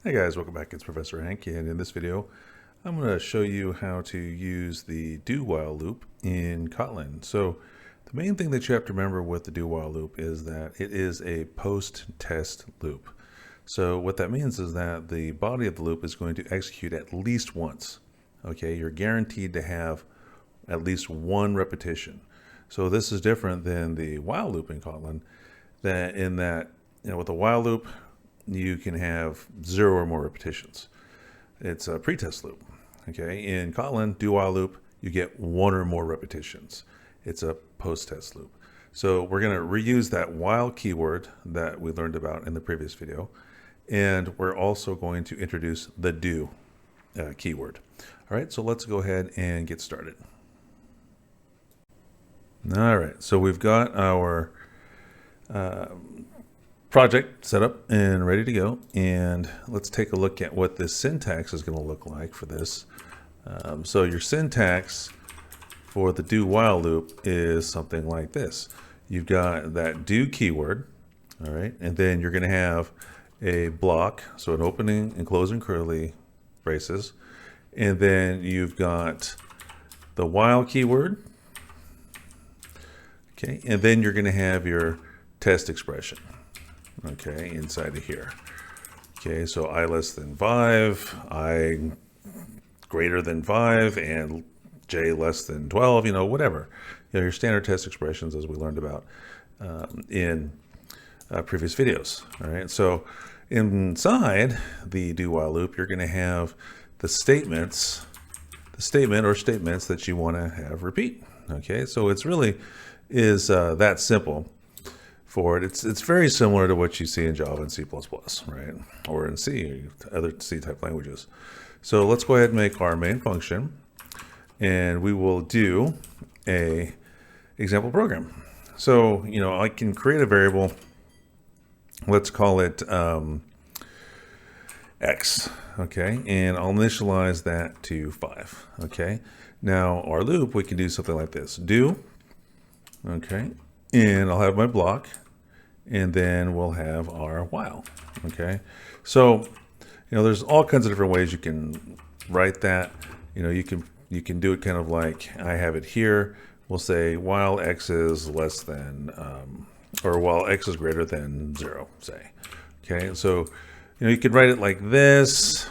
Hey guys, welcome back. It's Professor Hank, and in this video I'm going to show you how to use the do-while loop in Kotlin. So the main thing that you have to remember with the do-while loop is that it is a post-test loop. So what that means is that the body of the loop is going to execute at least once. Okay, you're guaranteed to have at least one repetition. So this is different than the while loop in Kotlin, that with a while loop you can have 0 or more repetitions. It's a pretest loop. Okay, in Kotlin, do while loop, you get 1 or more repetitions. It's a post-test loop. So we're going to reuse that while keyword that we learned about in the previous video, and we're also going to introduce the do keyword. All right, so let's go ahead and get started. All right, so we've got our project set up and ready to go, and let's take a look at what this syntax is going to look like for this. So your syntax for the do while loop is something like this. You've got that do keyword, all right, and then you're going to have a block, so an opening and closing curly braces, and then you've got the while keyword, okay, and then you're going to have your test expression. Okay, inside of here. Okay, so I less than 5, I greater than 5, and j less than 12, whatever. Your standard test expressions as we learned about in previous videos. All right, so inside the do while loop, you're going to have the statement or statements that you want to have repeat. Okay, so it's really is that simple. For it, it's very similar to what you see in Java and C++, right? Or in C, other C-type languages. So let's go ahead and make our main function, and we will do a example program. So, I can create a variable. Let's call it x, okay? And I'll initialize that to 5, okay? Now, our loop, we can do something like this. Do, okay? And I'll have my block, and then we'll have our while. Okay, so there's all kinds of different ways you can write that. You can do it kind of like I have it here. We'll say while x is less than or while x is greater than 0, say. Okay, so you can write it like this,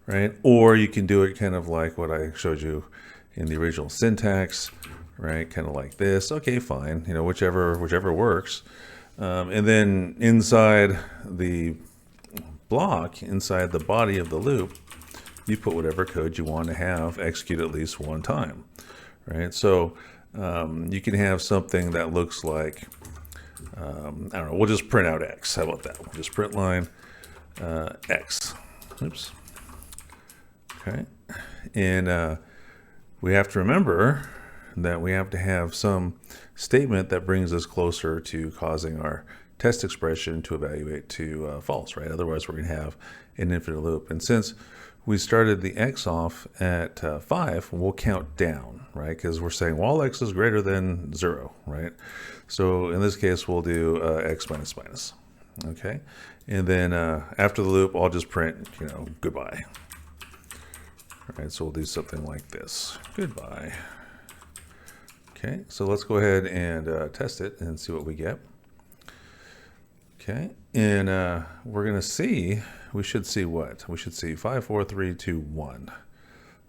right? Or you can do it kind of like what I showed you in the original syntax, right? Kind of like this. Okay, fine. Whichever works. And then inside the block, inside the body of the loop, you put whatever code you want to have execute at least one time, right? So you can have something that looks like, I don't know, we'll just print out x. How about that? We'll just print line x. Oops. Okay. And we have to remember that we have to have some statement that brings us closer to causing our test expression to evaluate to false, right? Otherwise, we're going to have an infinite loop. And since we started the x off at 5, we'll count down, right? Because we're saying while x is greater than 0, right? So in this case, we'll do x minus minus, okay? And then after the loop, I'll just print, goodbye. All right, so we'll do something like this, goodbye. Okay, so let's go ahead and test it and see what we get. Okay, and we're going to see, we should see what? We should see 5, 4, 3, 2, 1,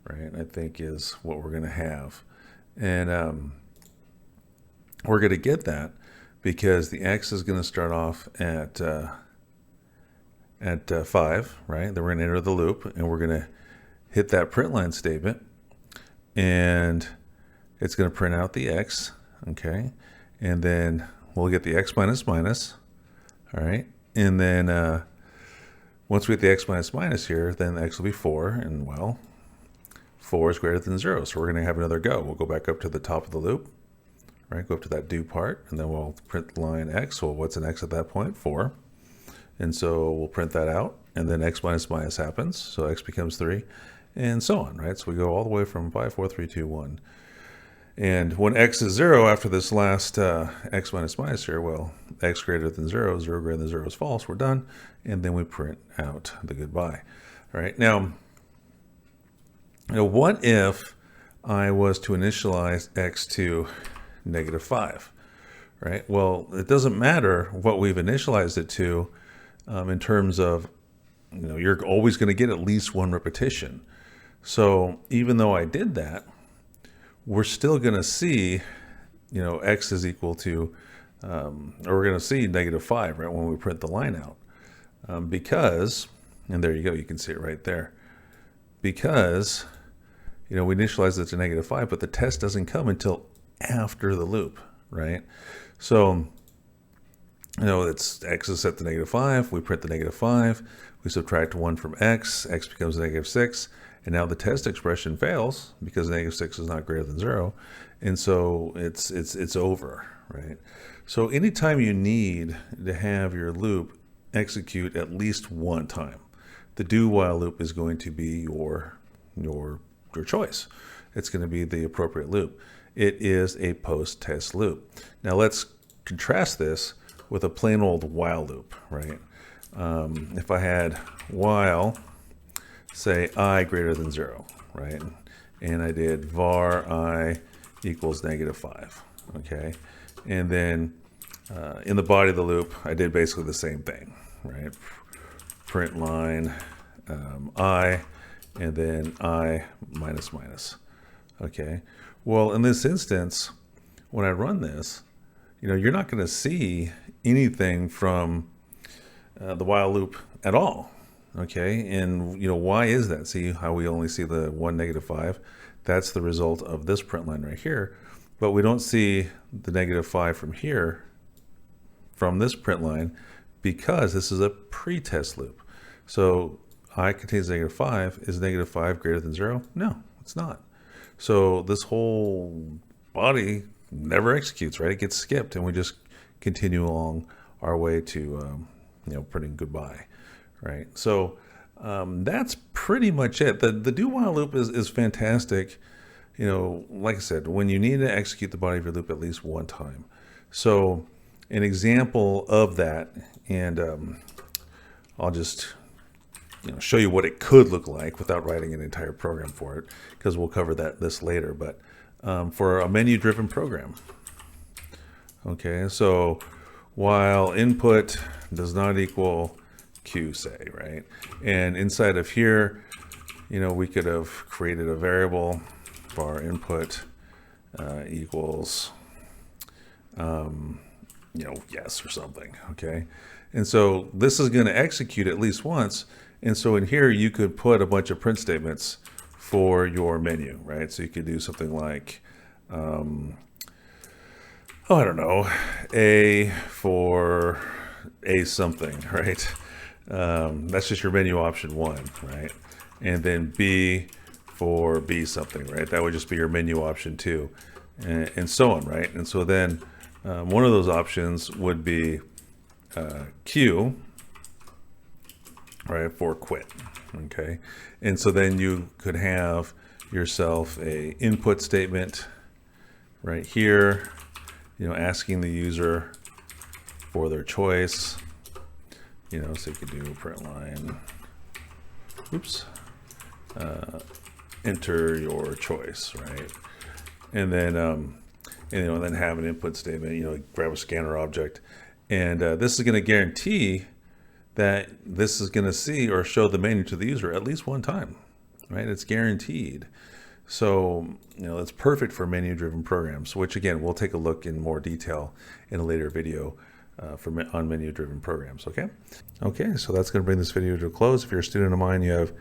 right? I think is what we're going to have. And we're going to get that because the x is going to start off at 5, right? Then we're going to enter the loop, and we're going to hit that print line statement, and it's going to print out the x, okay? And then we'll get the x minus minus, all right? And then once we get the x minus minus here, then the x will be 4, and well, 4 is greater than 0, so we're going to have another go. We'll go back up to the top of the loop, right? Go up to that do part, and then we'll print line x. Well, what's an x at that point? 4. And so we'll print that out, and then x minus minus happens, so x becomes 3, and so on, right? So we go all the way from 5, 4, 3, 2, 1. And when x is 0 after this last x minus minus here, well, x greater than 0, 0 greater than 0 is false, we're done. And then we print out the goodbye. All right, now, what if I was to initialize x to -5, right? Well, it doesn't matter what we've initialized it to in terms of, you're always going to get at least one repetition. So even though I did that, we're still going to see, x is equal to, or we're going to see -5, right, when we print the line out. Because, and there you go, you can see it right there. Because, we initialize it to -5, but the test doesn't come until after the loop, right? So, it's x is set to -5, we print the -5, we subtract 1 from x becomes -6, and now the test expression fails because -6 is not greater than 0, and so it's over, right? So anytime you need to have your loop execute at least one time, the do while loop is going to be your choice. It's going to be the appropriate loop. It is a post-test loop. Now let's contrast this with a plain old while loop, right? If I had while, say I greater than 0, right? And I did var I equals -5, okay? And then in the body of the loop, I did basically the same thing, right? Print line I, and then I minus minus, okay? Well, in this instance, when I run this, you're not going to see anything from the while loop at all, okay? And why is that? See how we only see the 1 -5? That's the result of this print line right here, but we don't see the -5 from here, from this print line, because this is a pre-test loop. So I contains -5. Is -5 greater than 0? No, it's not. So this whole body never executes, right? It gets skipped, and we just continue along our way to printing goodbye, right? So that's pretty much it. The do while loop is fantastic. Like I said, when you need to execute the body of your loop at least one time. So an example of that, and I'll just show you what it could look like without writing an entire program for it, because we'll cover this later. But for a menu-driven program, okay, so while input does not equal Q, say, right? And inside of here, we could have created a variable var input equals, yes, or something, okay? And so this is going to execute at least once. And so in here, you could put a bunch of print statements for your menu, right? So you could do something like, I don't know, A for A something, right? That's just your menu option 1, right? And then B for B something, right? That would just be your menu option 2, and so on, right? And so then one of those options would be Q, right, for quit, okay? And so then you could have yourself a input statement right here, asking the user for their choice, so you could do print line, oops, enter your choice, right? And then, then have an input statement, grab a scanner object. And this is going to guarantee that this is going to see or show the menu to the user at least one time, right? It's guaranteed. So, that's perfect for menu-driven programs, which again, we'll take a look in more detail in a later video on menu-driven programs, okay? Okay, so that's going to bring this video to a close. If you're a student of mine, you have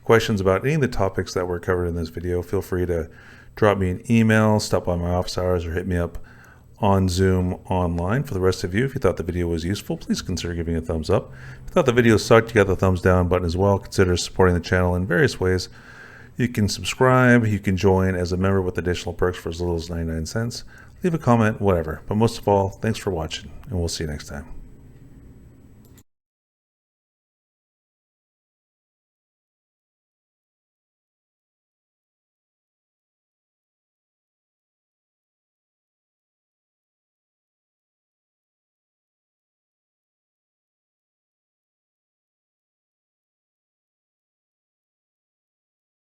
questions about any of the topics that were covered in this video, feel free to drop me an email, stop by my office hours, or hit me up on Zoom online. For the rest of you, if you thought the video was useful, please consider giving a thumbs up. If you thought the video sucked, you got the thumbs down button as well. Consider supporting the channel in various ways. You can subscribe, you can join as a member with additional perks for as little as 99 cents. Leave a comment, whatever. But most of all, thanks for watching, and we'll see you next time.